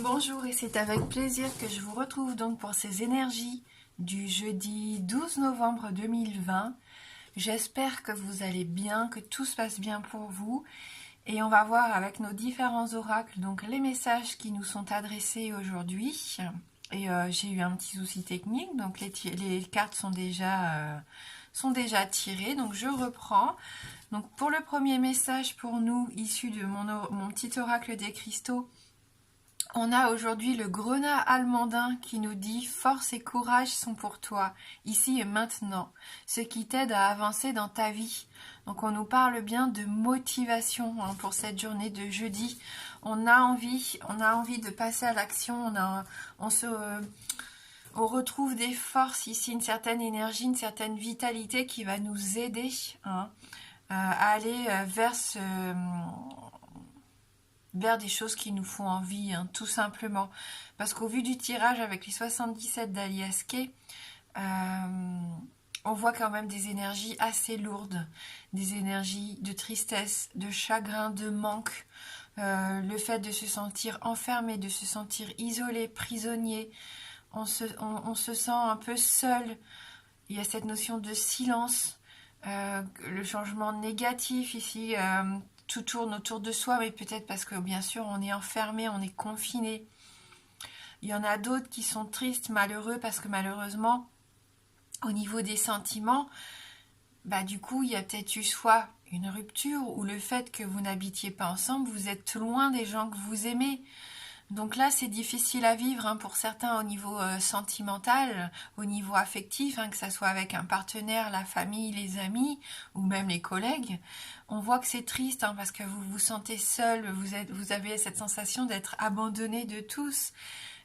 Bonjour, et c'est avec plaisir que je vous retrouve donc pour ces énergies du jeudi 12 novembre 2020. J'espère que vous allez bien, que tout se passe bien pour vous. Et on va voir avec nos différents oracles donc les messages qui nous sont adressés aujourd'hui. Et j'ai eu un petit souci technique, donc les cartes sont déjà tirées. Donc je reprends. Donc pour le premier message pour nous, issu de mon petit oracle des cristaux, on a aujourd'hui le grenat almandin qui nous dit « Force et courage sont pour toi, ici et maintenant, ce qui t'aide à avancer dans ta vie. » Donc on nous parle bien de motivation pour cette journée de jeudi. On a envie de passer à l'action, on retrouve des forces ici, une certaine énergie, une certaine vitalité qui va nous aider à aller vers des choses qui nous font envie, tout simplement. Parce qu'au vu du tirage avec les 77 d'Alias Kay, on voit quand même des énergies assez lourdes, des énergies de tristesse, de chagrin, de manque, le fait de se sentir enfermé, de se sentir isolé, prisonnier, on se sent un peu seul, il y a cette notion de silence, le changement négatif ici, tout tourne autour de soi, mais peut-être parce que bien sûr on est enfermé, on est confiné. Il y en a d'autres qui sont tristes, malheureux, parce que malheureusement, au niveau des sentiments, du coup il y a peut-être eu soit une rupture ou le fait que vous n'habitiez pas ensemble, vous êtes loin des gens que vous aimez. Donc là, c'est difficile à vivre pour certains au niveau sentimental, au niveau affectif, que ce soit avec un partenaire, la famille, les amis ou même les collègues. On voit que c'est triste parce que vous vous sentez seul, vous avez cette sensation d'être abandonné de tous.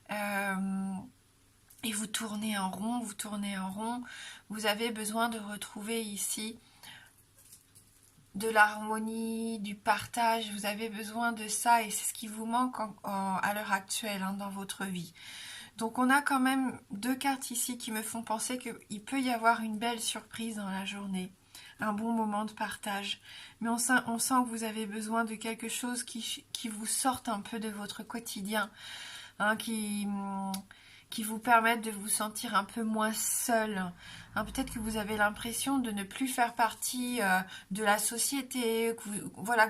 Et vous tournez en rond, Vous avez besoin de retrouver ici de l'harmonie, du partage, vous avez besoin de ça et c'est ce qui vous manque à l'heure actuelle dans votre vie. Donc on a quand même deux cartes ici qui me font penser qu'il peut y avoir une belle surprise dans la journée, un bon moment de partage. Mais on sent que vous avez besoin de quelque chose qui vous sorte un peu de votre quotidien, qui vous permettent de vous sentir un peu moins seul. Peut-être que vous avez l'impression de ne plus faire partie de la société, que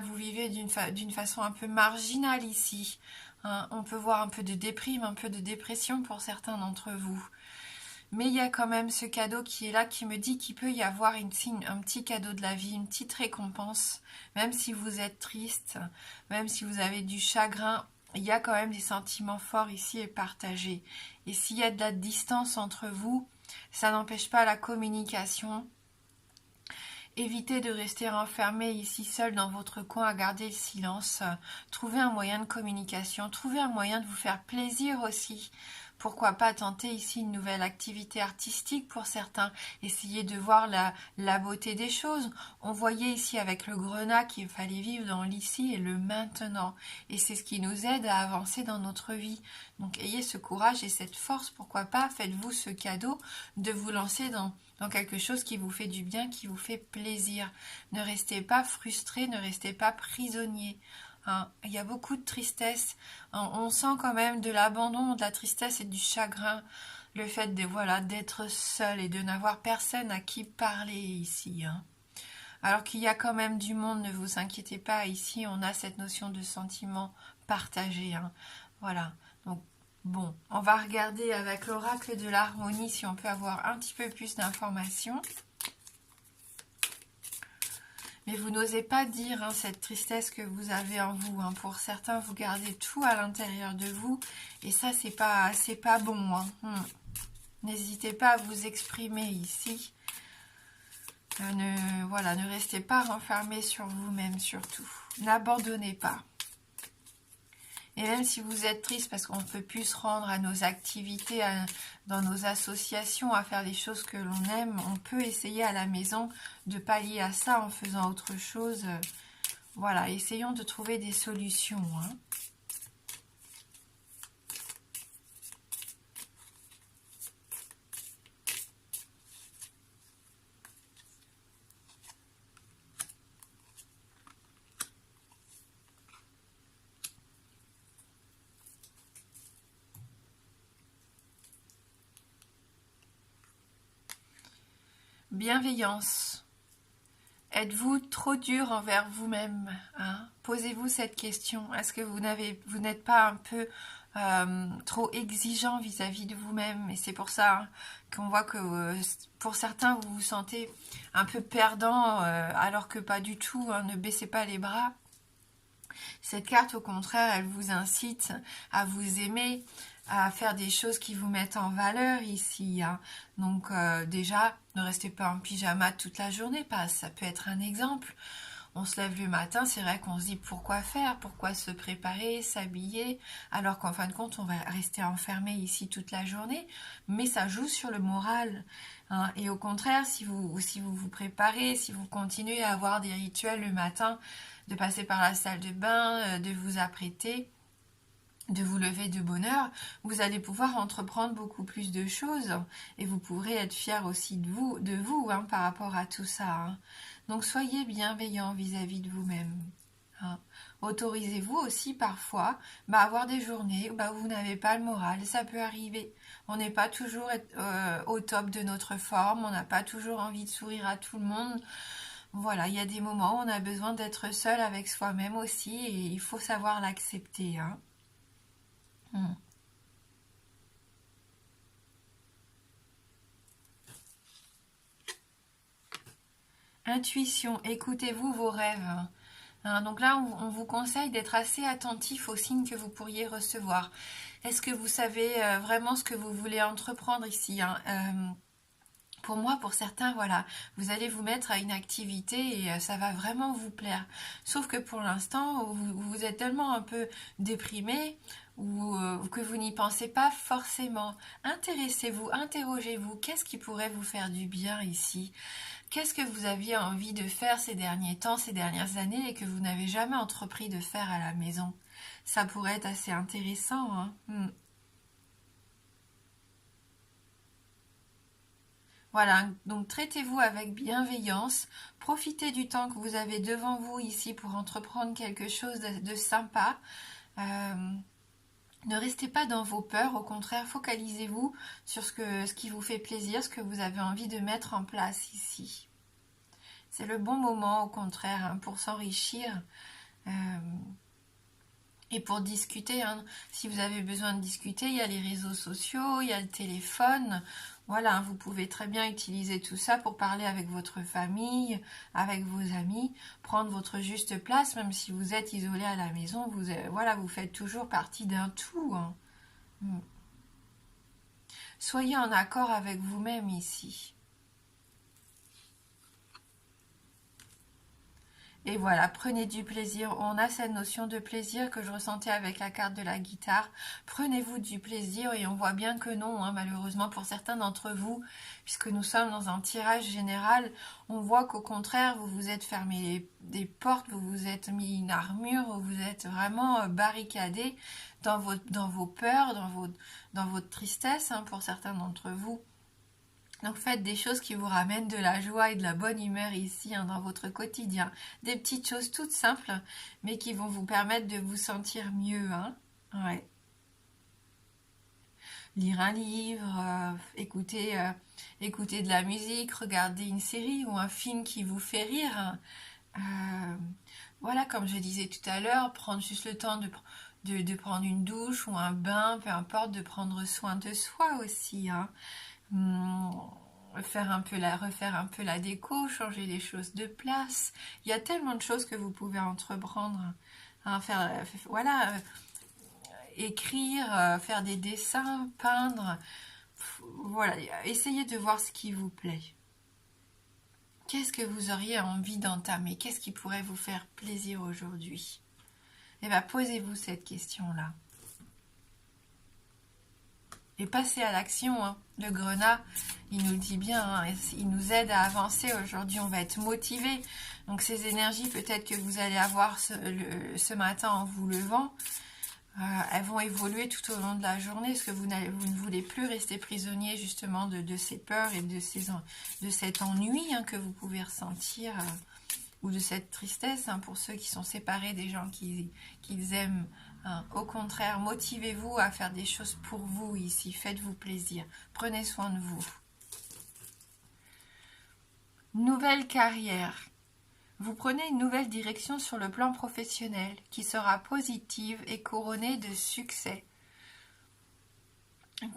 vous vivez d'une façon un peu marginale ici. On peut voir un peu de déprime, un peu de dépression pour certains d'entre vous. Mais il y a quand même ce cadeau qui est là, qui me dit qu'il peut y avoir un petit cadeau de la vie, une petite récompense. Même si vous êtes triste, même si vous avez du chagrin, il y a quand même des sentiments forts ici et partagés. Et s'il y a de la distance entre vous, ça n'empêche pas la communication. Évitez de rester enfermé ici seul dans votre coin à garder le silence. Trouvez un moyen de communication, trouvez un moyen de vous faire plaisir aussi. Pourquoi pas tenter ici une nouvelle activité artistique pour certains, essayer de voir la beauté des choses. On voyait ici avec le grenat qu'il fallait vivre dans l'ici et le maintenant. Et c'est ce qui nous aide à avancer dans notre vie. Donc ayez ce courage et cette force, pourquoi pas, faites-vous ce cadeau de vous lancer dans quelque chose qui vous fait du bien, qui vous fait plaisir. Ne restez pas frustré, ne restez pas prisonnier. Il y a beaucoup de tristesse. On sent quand même de l'abandon, de la tristesse et du chagrin. Le fait d'être seul et de n'avoir personne à qui parler ici. Alors qu'il y a quand même du monde, ne vous inquiétez pas. Ici, on a cette notion de sentiment partagé. Voilà. Donc, bon, on va regarder avec l'oracle de l'harmonie si on peut avoir un petit peu plus d'informations. Mais vous n'osez pas dire cette tristesse que vous avez en vous. Pour certains, vous gardez tout à l'intérieur de vous. Et ça, c'est pas bon. N'hésitez pas à vous exprimer ici. Ne restez pas renfermé sur vous-même surtout. N'abandonnez pas. Et même si vous êtes triste parce qu'on ne peut plus se rendre à nos activités, dans nos associations, à faire les choses que l'on aime, on peut essayer à la maison de pallier à ça en faisant autre chose. Voilà, essayons de trouver des solutions. Bienveillance. Êtes-vous trop dur envers vous-même, hein? Posez-vous cette question. Est-ce que vous n'êtes pas un peu trop exigeant vis-à-vis de vous-même? Et c'est pour ça hein, qu'on voit que pour certains, vous vous sentez un peu perdant, alors que pas du tout, hein. Ne baissez pas les bras. Cette carte, au contraire, elle vous incite à vous aimer, à faire des choses qui vous mettent en valeur ici, hein. Donc déjà, ne restez pas en pyjama toute la journée, ça peut être un exemple. On se lève le matin, c'est vrai qu'on se dit pourquoi faire, pourquoi se préparer, s'habiller, alors qu'en fin de compte, on va rester enfermé ici toute la journée, mais ça joue sur le moral, hein. Et au contraire, si vous vous préparez, si vous continuez à avoir des rituels le matin, de passer par la salle de bain, de vous apprêter, de vous lever de bonne heure, vous allez pouvoir entreprendre beaucoup plus de choses et vous pourrez être fier aussi de vous hein, par rapport à tout ça. Hein. Donc soyez bienveillant vis-à-vis de vous-même. Hein. Autorisez-vous aussi parfois à avoir des journées où vous n'avez pas le moral, ça peut arriver. On n'est pas toujours au top de notre forme, on n'a pas toujours envie de sourire à tout le monde. Voilà, il y a des moments où on a besoin d'être seul avec soi-même aussi et il faut savoir l'accepter. Hein. Intuition, écoutez-vous vos rêves. Hein, donc là, on vous conseille d'être assez attentif aux signes que vous pourriez recevoir. Est-ce que vous savez vraiment ce que vous voulez entreprendre ici hein? Pour moi, pour certains, voilà, vous allez vous mettre à une activité et ça va vraiment vous plaire. Sauf que pour l'instant, vous êtes tellement un peu déprimé ou que vous n'y pensez pas forcément. Intéressez-vous, interrogez-vous, qu'est-ce qui pourrait vous faire du bien ici? Qu'est-ce que vous aviez envie de faire ces derniers temps, ces dernières années et que vous n'avez jamais entrepris de faire à la maison? Ça pourrait être assez intéressant, hein. Voilà, donc traitez-vous avec bienveillance, profitez du temps que vous avez devant vous ici pour entreprendre quelque chose de sympa. Euh, ne restez pas dans vos peurs, au contraire, focalisez-vous sur ce qui vous fait plaisir, ce que vous avez envie de mettre en place ici. C'est le bon moment, au contraire, hein, pour s'enrichir. Euh, et pour discuter, hein, si vous avez besoin de discuter, il y a les réseaux sociaux, il y a le téléphone. Voilà, vous pouvez très bien utiliser tout ça pour parler avec votre famille, avec vos amis, prendre votre juste place, même si vous êtes isolé à la maison, voilà, vous faites toujours partie d'un tout. Hein. Soyez en accord avec vous-même ici. Et voilà, prenez du plaisir. On a cette notion de plaisir que je ressentais avec la carte de la guitare. Prenez-vous du plaisir et on voit bien que non, hein, malheureusement pour certains d'entre vous, puisque nous sommes dans un tirage général, on voit qu'au contraire, vous vous êtes fermé des portes, vous vous êtes mis une armure, vous vous êtes vraiment barricadé dans vos peurs, dans votre tristesse, hein, pour certains d'entre vous. Donc faites des choses qui vous ramènent de la joie et de la bonne humeur ici hein, dans votre quotidien. Des petites choses toutes simples, mais qui vont vous permettre de vous sentir mieux. Hein. Ouais. Lire un livre, écouter de la musique, regarder une série ou un film qui vous fait rire. Hein. Voilà, comme je disais tout à l'heure, prendre juste le temps de prendre une douche ou un bain, peu importe, de prendre soin de soi aussi. Hein. Refaire un peu la déco, changer les choses de place. Il y a tellement de choses que vous pouvez entreprendre. Hein, voilà, écrire, faire des dessins, peindre. Voilà, essayez de voir ce qui vous plaît. Qu'est-ce que vous auriez envie d'entamer? Qu'est-ce qui pourrait vous faire plaisir aujourd'hui? Eh bien, posez-vous cette question-là. Et passez à l'action. Hein. Le grenat, il nous le dit bien, hein, il nous aide à avancer. Aujourd'hui, on va être motivé. Donc ces énergies, peut-être que vous allez avoir ce matin en vous levant, elles vont évoluer tout au long de la journée, parce que vous ne voulez plus rester prisonnier justement de ces peurs et de cet ennui hein, que vous pouvez ressentir, ou de cette tristesse hein, pour ceux qui sont séparés des gens qu'ils aiment. Hein. Au contraire, motivez-vous à faire des choses pour vous ici. Faites-vous plaisir. Prenez soin de vous. Nouvelle carrière. Vous prenez une nouvelle direction sur le plan professionnel qui sera positive et couronnée de succès.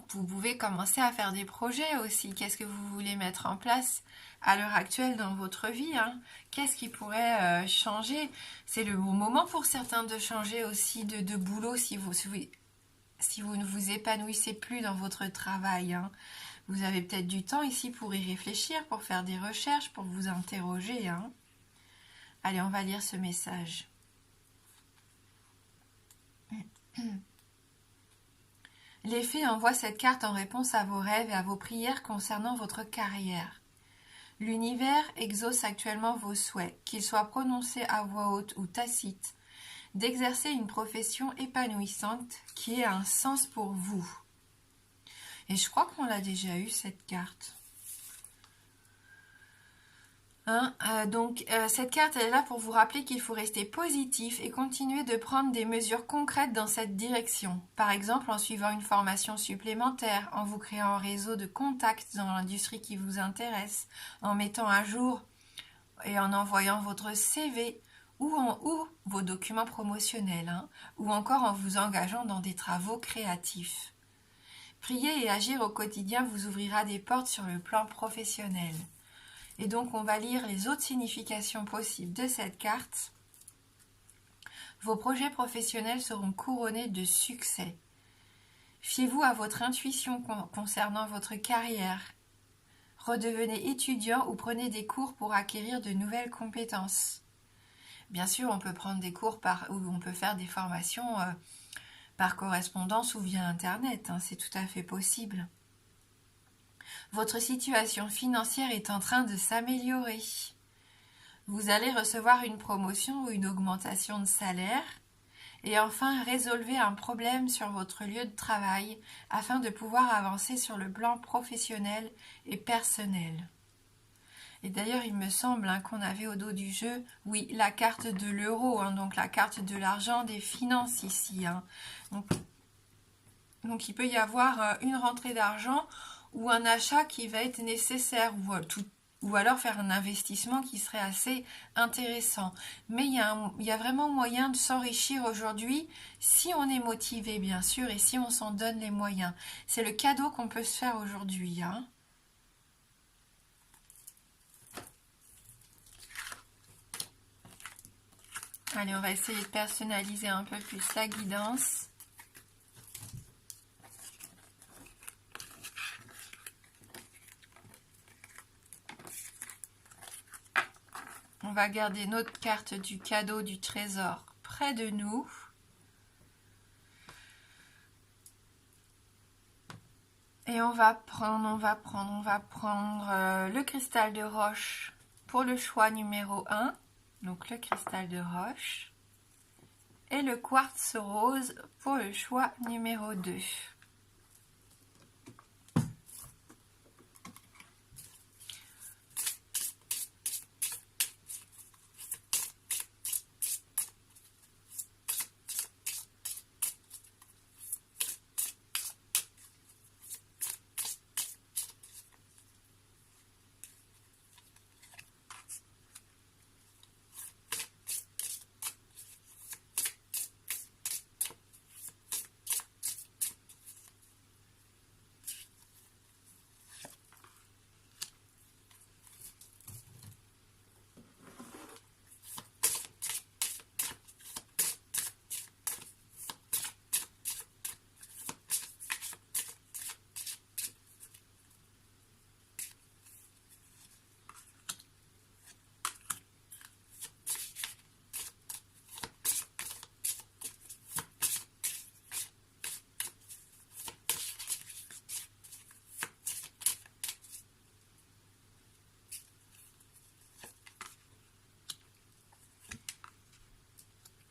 Vous pouvez commencer à faire des projets aussi. Qu'est-ce que vous voulez mettre en place à l'heure actuelle dans votre vie, hein? Qu'est-ce qui pourrait changer? C'est le bon moment pour certains de changer aussi de boulot si vous ne vous épanouissez plus dans votre travail, hein. Vous avez peut-être du temps ici pour y réfléchir, pour faire des recherches, pour vous interroger, hein. Allez, on va lire ce message. Les fées envoient cette carte en réponse à vos rêves et à vos prières concernant votre carrière. L'univers exauce actuellement vos souhaits, qu'ils soient prononcés à voix haute ou tacites, d'exercer une profession épanouissante qui ait un sens pour vous. Et je crois qu'on l'a déjà eu, cette carte. Cette carte elle est là pour vous rappeler qu'il faut rester positif et continuer de prendre des mesures concrètes dans cette direction. Par exemple, en suivant une formation supplémentaire, en vous créant un réseau de contacts dans l'industrie qui vous intéresse, en mettant à jour et en envoyant votre CV ou vos documents promotionnels, hein, ou encore en vous engageant dans des travaux créatifs. Prier et agir au quotidien vous ouvrira des portes sur le plan professionnel. Et donc, on va lire les autres significations possibles de cette carte. Vos projets professionnels seront couronnés de succès. Fiez-vous à votre intuition concernant votre carrière. Redevenez étudiant ou prenez des cours pour acquérir de nouvelles compétences. Bien sûr, on peut prendre des cours ou on peut faire des formations par correspondance ou via Internet, hein, c'est tout à fait possible. Votre situation financière est en train de s'améliorer. Vous allez recevoir une promotion ou une augmentation de salaire. Et enfin, résolvez un problème sur votre lieu de travail afin de pouvoir avancer sur le plan professionnel et personnel. Et d'ailleurs, il me semble qu'on avait au dos du jeu, oui, la carte de l'euro, donc la carte de l'argent, des finances ici. Donc il peut y avoir une rentrée d'argent ou un achat qui va être nécessaire ou alors faire un investissement qui serait assez intéressant. Mais il y a vraiment moyen de s'enrichir aujourd'hui si on est motivé, bien sûr, et si on s'en donne les moyens. C'est le cadeau qu'on peut se faire aujourd'hui, hein. Allez, on va essayer de personnaliser un peu plus la guidance. On va garder notre carte du cadeau du trésor près de nous. Et on va prendre le cristal de roche pour le choix numéro 1. Donc le cristal de roche. Et le quartz rose pour le choix numéro 2.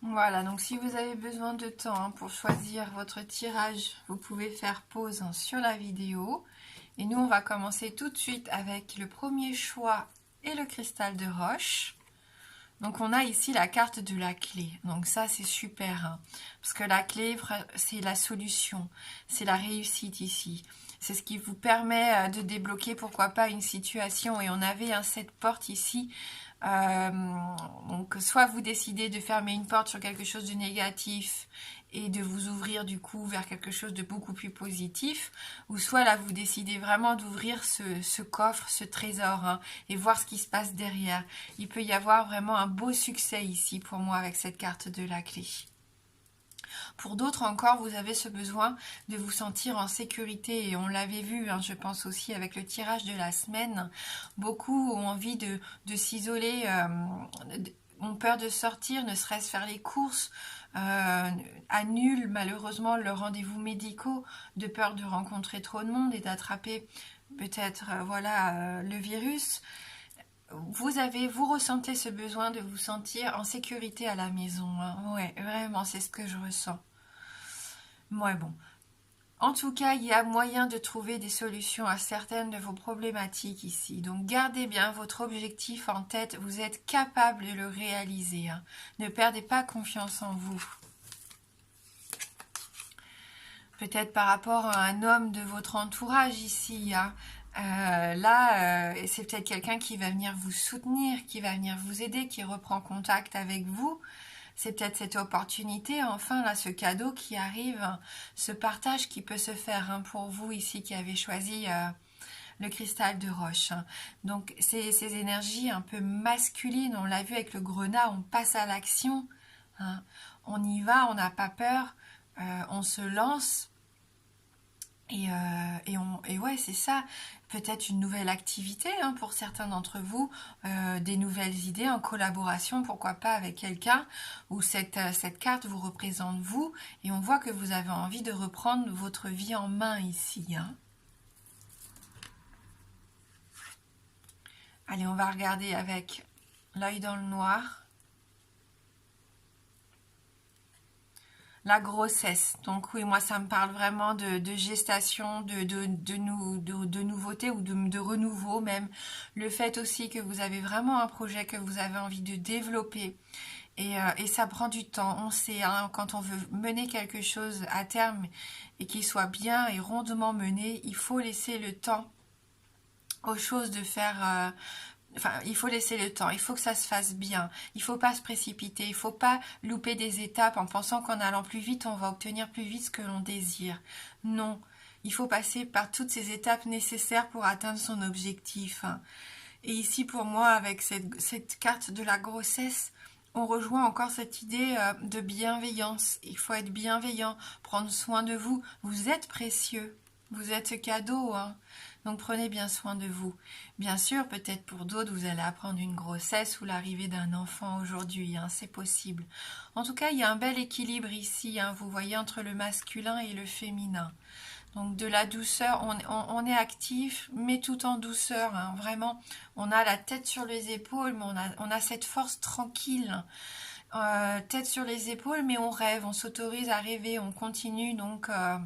Voilà, donc si vous avez besoin de temps pour choisir votre tirage, vous pouvez faire pause sur la vidéo. Et nous, on va commencer tout de suite avec le premier choix et le cristal de roche. Donc on a ici la carte de la clé. Donc ça, c'est super, parce que la clé, c'est la solution, c'est la réussite ici. C'est ce qui vous permet de débloquer, pourquoi pas, une situation. Et on avait cette porte ici. Donc soit vous décidez de fermer une porte sur quelque chose de négatif et de vous ouvrir du coup vers quelque chose de beaucoup plus positif, ou soit là vous décidez vraiment d'ouvrir ce coffre, ce trésor, hein, et voir ce qui se passe derrière. Il peut y avoir vraiment un beau succès ici pour moi avec cette carte de la clé. Pour d'autres encore, vous avez ce besoin de vous sentir en sécurité, et on l'avait vu, hein, je pense aussi avec le tirage de la semaine. Beaucoup ont envie de s'isoler, ont peur de sortir, ne serait-ce faire les courses, annulent malheureusement leurs rendez-vous médicaux de peur de rencontrer trop de monde et d'attraper peut-être le virus. Vous ressentez ce besoin de vous sentir en sécurité à la maison, hein. Ouais, vraiment, c'est ce que je ressens. Ouais, bon. En tout cas, il y a moyen de trouver des solutions à certaines de vos problématiques ici. Donc, gardez bien votre objectif en tête. Vous êtes capable de le réaliser, hein. Ne perdez pas confiance en vous. Peut-être par rapport à un homme de votre entourage ici, hein. C'est peut-être quelqu'un qui va venir vous soutenir, qui va venir vous aider, qui reprend contact avec vous. C'est peut-être cette opportunité, enfin, là, ce cadeau qui arrive, ce partage qui peut se faire, hein, pour vous ici qui avez choisi le cristal de roche, hein. Donc, ces énergies un peu masculines, on l'a vu avec le grenat, on passe à l'action, hein. On y va, on n'a pas peur, on se lance. Et ouais, c'est ça. Peut-être une nouvelle activité, hein, pour certains d'entre vous, des nouvelles idées en collaboration, pourquoi pas avec quelqu'un, où cette carte vous représente vous, et on voit que vous avez envie de reprendre votre vie en main ici, hein. Allez, on va regarder avec l'œil dans le noir. La grossesse, donc oui, moi ça me parle vraiment de gestation, de nouveauté ou de renouveau même. Le fait aussi que vous avez vraiment un projet que vous avez envie de développer, et ça prend du temps. On sait, hein, quand on veut mener quelque chose à terme et qu'il soit bien et rondement mené, il faut laisser le temps aux choses de faire. Enfin, il faut laisser le temps, il faut que ça se fasse bien, il faut pas se précipiter, il faut pas louper des étapes en pensant qu'en allant plus vite, on va obtenir plus vite ce que l'on désire. Non, il faut passer par toutes ces étapes nécessaires pour atteindre son objectif, hein. Et ici, pour moi, avec cette carte de la grossesse, on rejoint encore cette idée de bienveillance. Il faut être bienveillant, prendre soin de vous. Vous êtes précieux, vous êtes cadeau, hein. Donc prenez bien soin de vous. Bien sûr, peut-être pour d'autres, vous allez apprendre une grossesse ou l'arrivée d'un enfant aujourd'hui, hein, c'est possible. En tout cas, il y a un bel équilibre ici, hein, vous voyez, entre le masculin et le féminin. Donc de la douceur, on est actif, mais tout en douceur, hein, vraiment. On a la tête sur les épaules, mais on a cette force tranquille. Tête sur les épaules, mais on rêve, on s'autorise à rêver, on continue donc à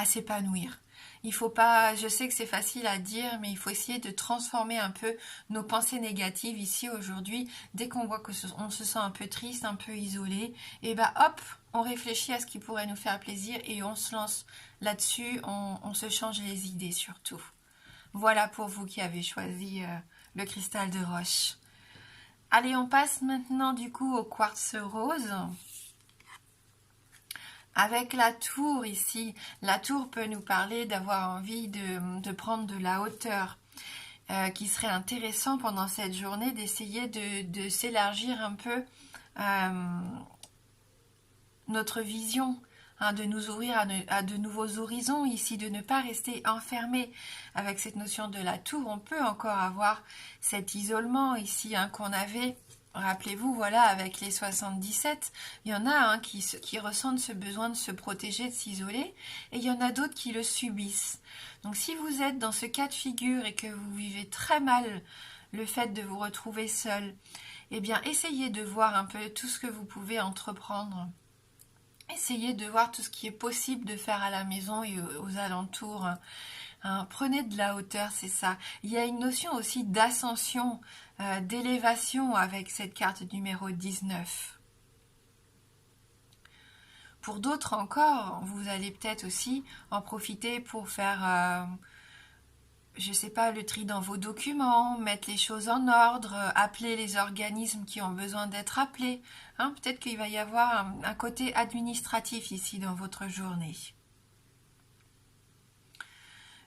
s'épanouir. Il faut pas, je sais que c'est facile à dire, mais il faut essayer de transformer un peu nos pensées négatives ici aujourd'hui. Dès qu'on voit on se sent un peu triste, un peu isolé, et ben hop, on réfléchit à ce qui pourrait nous faire plaisir et on se lance là-dessus, on se change les idées surtout. Voilà pour vous qui avez choisi le cristal de roche. Allez, on passe maintenant du coup au quartz rose. Avec la tour ici, la tour peut nous parler d'avoir envie de prendre de la hauteur, qui serait intéressant pendant cette journée d'essayer de s'élargir un peu notre vision, hein, de nous ouvrir à de nouveaux horizons ici, de ne pas rester enfermé avec cette notion de la tour. On peut encore avoir cet isolement ici, hein, qu'on avait. Rappelez-vous, voilà, avec les 77, il y en a, hein, qui ressentent ce besoin de se protéger, de s'isoler, et il y en a d'autres qui le subissent. Donc si vous êtes dans ce cas de figure et que vous vivez très mal le fait de vous retrouver seul, eh bien essayez de voir un peu tout ce que vous pouvez entreprendre. Essayez de voir tout ce qui est possible de faire à la maison et aux alentours. Hein, prenez de la hauteur, c'est ça. Il y a une notion aussi d'ascension, d'élévation avec cette carte numéro 19. Pour d'autres encore, vous allez peut-être aussi en profiter pour faire, je sais pas, le tri dans vos documents, mettre les choses en ordre, appeler les organismes qui ont besoin d'être appelés. Hein, peut-être qu'il va y avoir un côté administratif ici dans votre journée.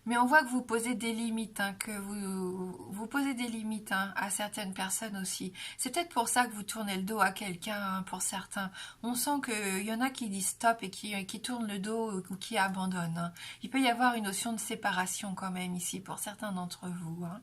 Mais on voit que vous posez des limites, hein, que vous posez des limites, hein, à certaines personnes aussi. C'est peut-être pour ça que vous tournez le dos à quelqu'un, hein, pour certains. On sent qu'il y en a qui disent stop et qui tournent le dos ou qui abandonnent, hein. Il peut y avoir une notion de séparation quand même ici pour certains d'entre vous, hein.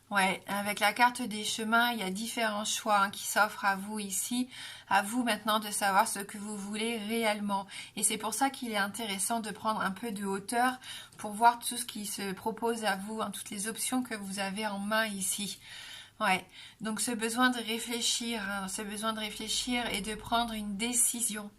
Ouais, avec la carte des chemins, il y a différents choix, hein, qui s'offrent à vous ici. À vous maintenant de savoir ce que vous voulez réellement. Et c'est pour ça qu'il est intéressant de prendre un peu de hauteur pour voir tout ce qui se propose à vous, hein, toutes les options que vous avez en main ici. Ouais, donc ce besoin de réfléchir, hein, ce besoin de réfléchir et de prendre une décision,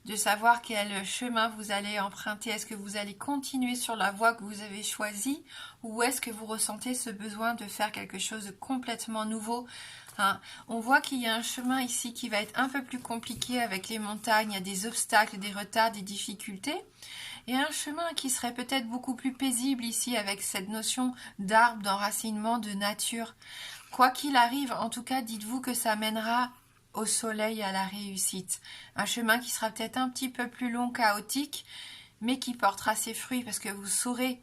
de savoir quel chemin vous allez emprunter. Est-ce que vous allez continuer sur la voie que vous avez choisie ou est-ce que vous ressentez ce besoin de faire quelque chose de complètement nouveau, hein? On voit qu'il y a un chemin ici qui va être un peu plus compliqué avec les montagnes, il y a des obstacles, des retards, des difficultés. Et un chemin qui serait peut-être beaucoup plus paisible ici avec cette notion d'arbre, d'enracinement, de nature. Quoi qu'il arrive, en tout cas, dites-vous que ça mènera au soleil, à la réussite. Un chemin qui sera peut-être un petit peu plus long, chaotique, mais qui portera ses fruits parce que vous saurez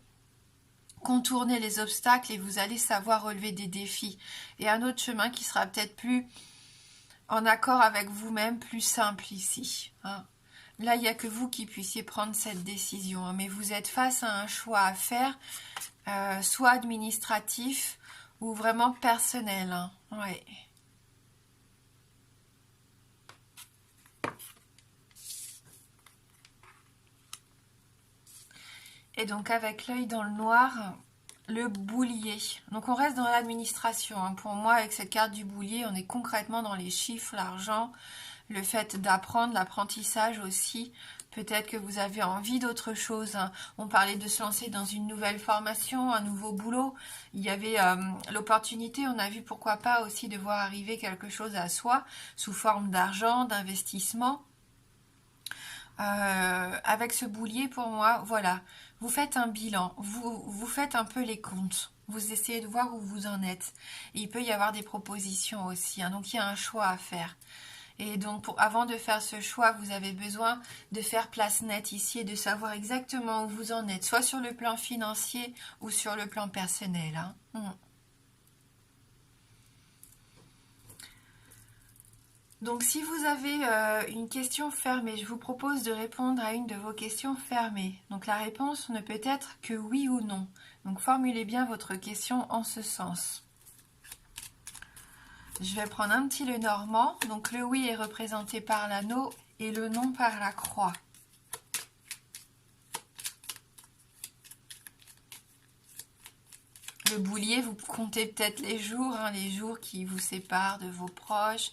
contourner les obstacles et vous allez savoir relever des défis. Et un autre chemin qui sera peut-être plus en accord avec vous-même, plus simple ici, hein. Là, il n'y a que vous qui puissiez prendre cette décision, hein, mais vous êtes face à un choix à faire, soit administratif ou vraiment personnel, hein. Ouais. Et donc avec l'œil dans le noir, le boulier. Donc on reste dans l'administration, hein. Pour moi, avec cette carte du boulier, on est concrètement dans les chiffres, l'argent, le fait d'apprendre, l'apprentissage aussi. Peut-être que vous avez envie d'autre chose, hein. On parlait de se lancer dans une nouvelle formation, un nouveau boulot. Il y avait l'opportunité, on a vu pourquoi pas aussi de voir arriver quelque chose à soi sous forme d'argent, d'investissement. Avec ce boulier, pour moi, voilà, vous faites un bilan, vous faites un peu les comptes, vous essayez de voir où vous en êtes. Et il peut y avoir des propositions aussi, hein, donc il y a un choix à faire. Et donc, avant de faire ce choix, vous avez besoin de faire place nette ici et de savoir exactement où vous en êtes, soit sur le plan financier ou sur le plan personnel, hein. Donc si vous avez une question fermée, je vous propose de répondre à une de vos questions fermées. Donc la réponse ne peut être que oui ou non. Donc formulez bien votre question en ce sens. Je vais prendre un petit Lenormand. Donc le oui est représenté par l'anneau et le non par la croix. Le boulier, vous comptez peut-être les jours, hein, les jours qui vous séparent de vos proches.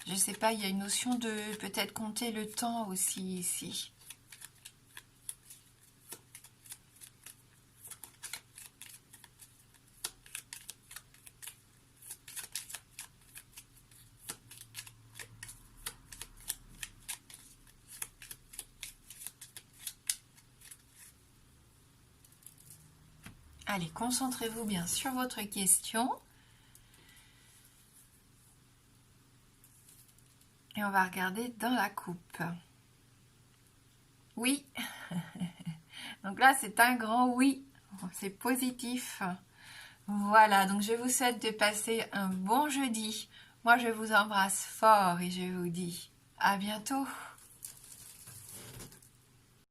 Je ne sais pas, il y a une notion de peut-être compter le temps aussi ici. Allez, concentrez-vous bien sur votre question. Et on va regarder dans la coupe. Oui. Donc là, c'est un grand oui. C'est positif. Voilà, donc je vous souhaite de passer un bon jeudi. Moi, je vous embrasse fort et je vous dis à bientôt.